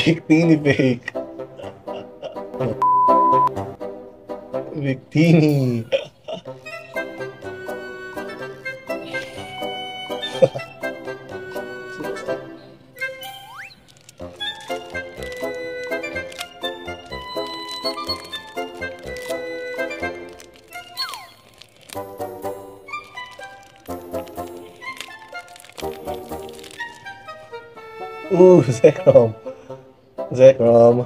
Victini fake. Victini. Zekrom. Zekrom.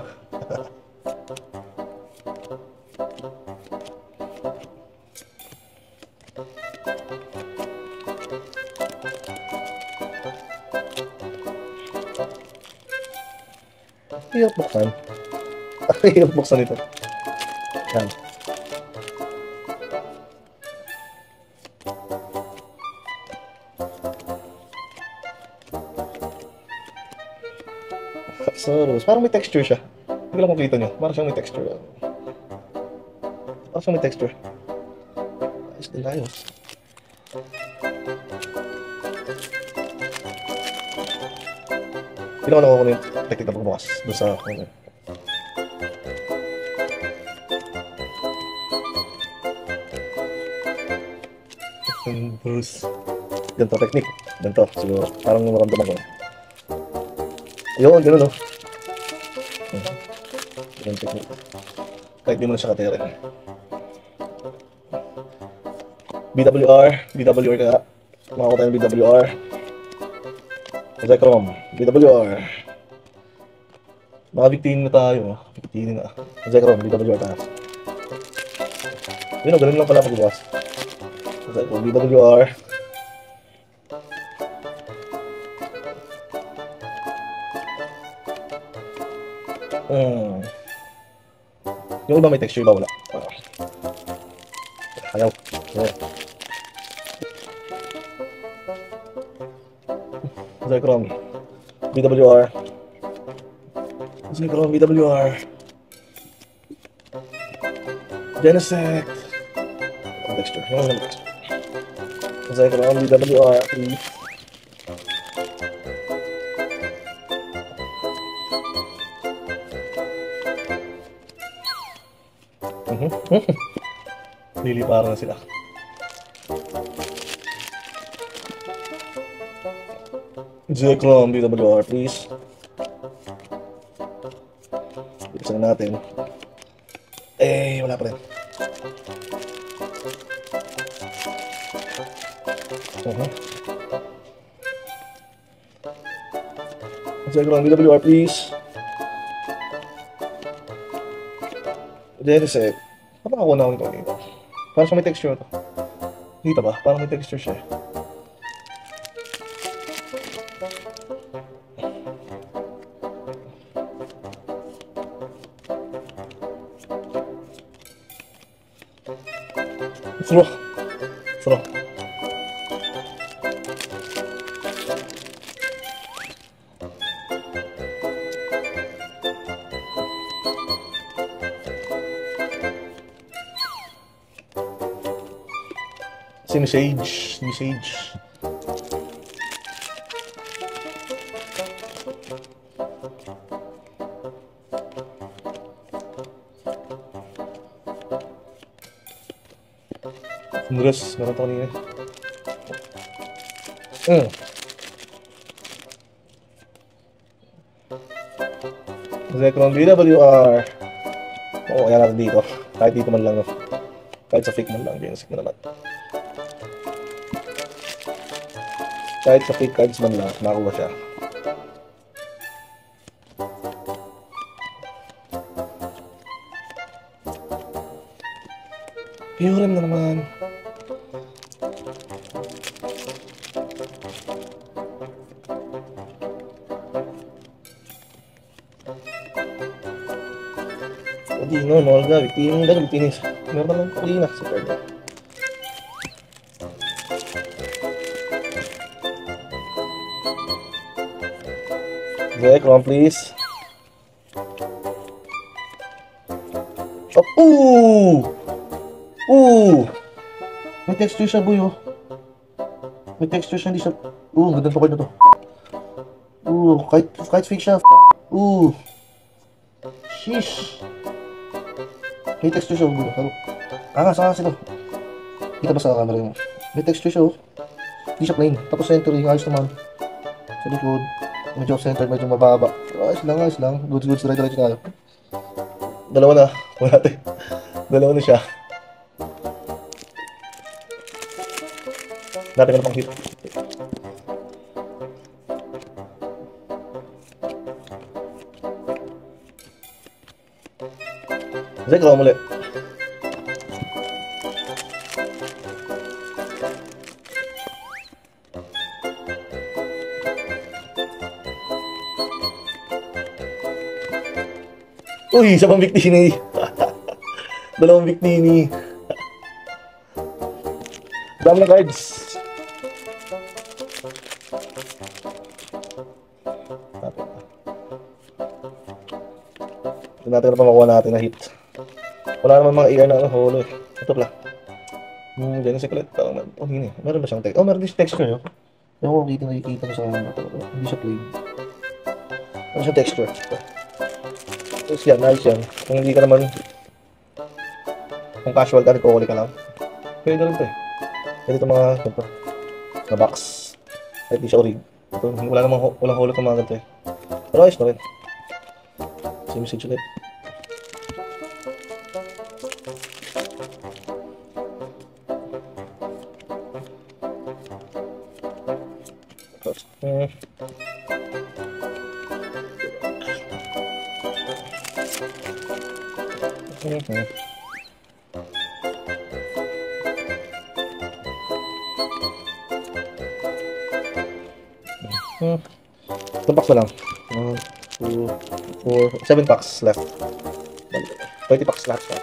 Hirap buksan. Hirap buksan ito. Yan. Saurus. Parang may texture siya. Hindi ko lang kung kita nyo. Parang siyang may texture. Parang siyang may texture. Ayos din tayo. Hindi naman ako kunin. technique na pagbukas doon sa Bruce. Ganito technique. Ganito. Siguro, parang maramdaman ko. Yun, gano'n, no? Ganito technique. Kahit di mo na siya katirin. BWR ka. Makakuha tayo ng BWR. Zekrom, BWR. Maka-victinin na tayo. Victinin na. Zekrom, BWR tayo. Yun, ganun lang pala pagbukas. Zekrom, BWR. Yung iba may texture, iba wala. Ayaw. Zekrom, BWR. Zekrom, BWR. Genesect. Texture. Yung iba may texture. Zekrom, BWR. Liliparan na sila. Zekrom, BWR, please. Buksan na natin. Eh, wala pa rin. Zekrom, BWR, please. Genesect. Parang ako na ito dito. Parang may texture to. Dito ba? Parang may texture siya. Throw. Sinisage. Dress, meron ito kanina. Zekrom, BWR. Oo, kaya natin dito. Kahit dito man lang. Kahit sa fake man lang. Genesect na naman. Kahit sa fake cards man lang, nakuha siya. Purem na naman. Hindi, no, Olga, victinis. Meron naman kanina sa card. Zekrom, please. May texture siya, boy, oh. May texture siya, hindi siya. Ganda pa card na to. Kahit fake siya. Sheesh. May texture siya, boy. Angas ito. Kita ba sa camera mo? May texture siya, oh. Hindi siya plain. Tapos century, ayos naman. Sa likod. Medyo off-center, medyo mababa. Ayos lang. Goods, diretso tayo. Dalawa na. Wala tayo. Dalawa na siya. Dati ka na pang hit. Zekrom ulit. Uy, isa pang victini. Dalawang victini. Dami ng cards. Ito natin na pa makuha natin na hit. Wala naman mga ER na holo eh. Ito pala. Genesect ulit. Hindi. Meron ba siyang meron din texture yun. Yung kung nakikita ko sa hindi siya plain. Ano siya texture? Tapos yan, nice yan. Kung hindi ka naman, kung casual ka, nagkukuli ka lang. Pwede rin ito eh. Pwede ito mga, ito, na box. Kahit di siya orig. Ito, wala namang walang hulot ng mga ganito eh. Pero ayos na rin. Same message ulit. Itong packs na lang. 1, 2, 4, 7 packs left. 20 packs lahat pa.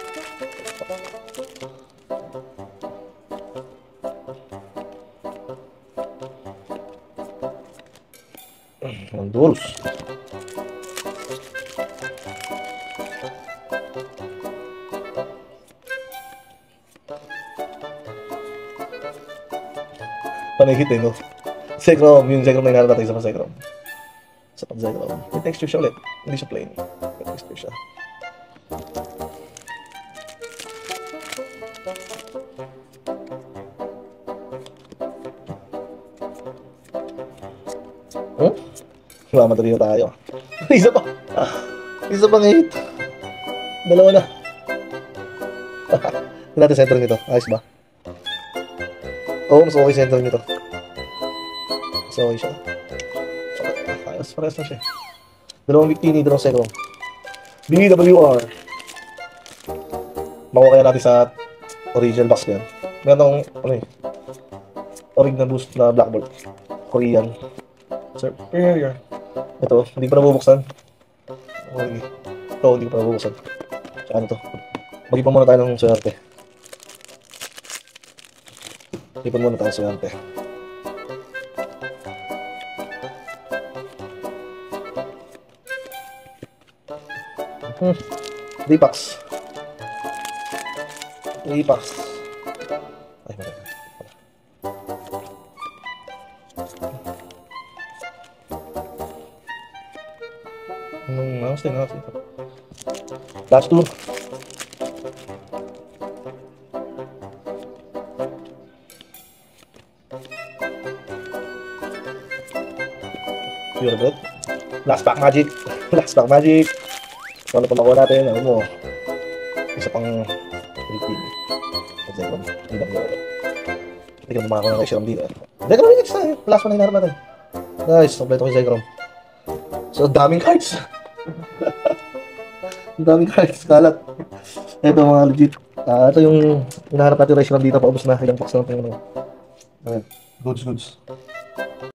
Ang dulos. Panahit eh, no? Zekrom, yung Zekrom na hinahanap natin sa Zekrom. Sa pag-Zekrom. May texture siya ulit. Hindi siya plain. May texture siya. Mamadali na tayo. Isa pa. Isa pa ngayon. Dalawa na. Hindi natin center nito. Ayos ba? Oo, mas okay center nito. Mas okay siya. Ayos, parehas na siya. Dalawang Victini, dalawang Zekrom. BWR. Makuha kaya natin sa original box yan. Meron akong, orig na boost na Blackboard. Korean. Superior. Ito, hindi pa nabubuksan. Okay. Ito, hindi pa nabubuksan. Tsaka ano to. Mag-ipon muna tayo ng swerte. Ipon muna tayo ng swerte. D-packs. D-packs. Ay, maganda. Mouse din. Last two. Pure bread. Last pack magic. Last pack magic. So, ano pa makuha natin? Ano mo? Isa pang repeat. Zekrom. Hindi na mga. Hindi ka makakuha ng Zekrom dito. Zekrom next time. Last one na hinarap natin. Nice. Kompleto ko yung Zekrom. So, daming cards. Ang daming cards. Kalat. Ito mga legit. Ito yung hinahanap natin Zekrom dito. Paubos na. Ilang box na ito. Goods.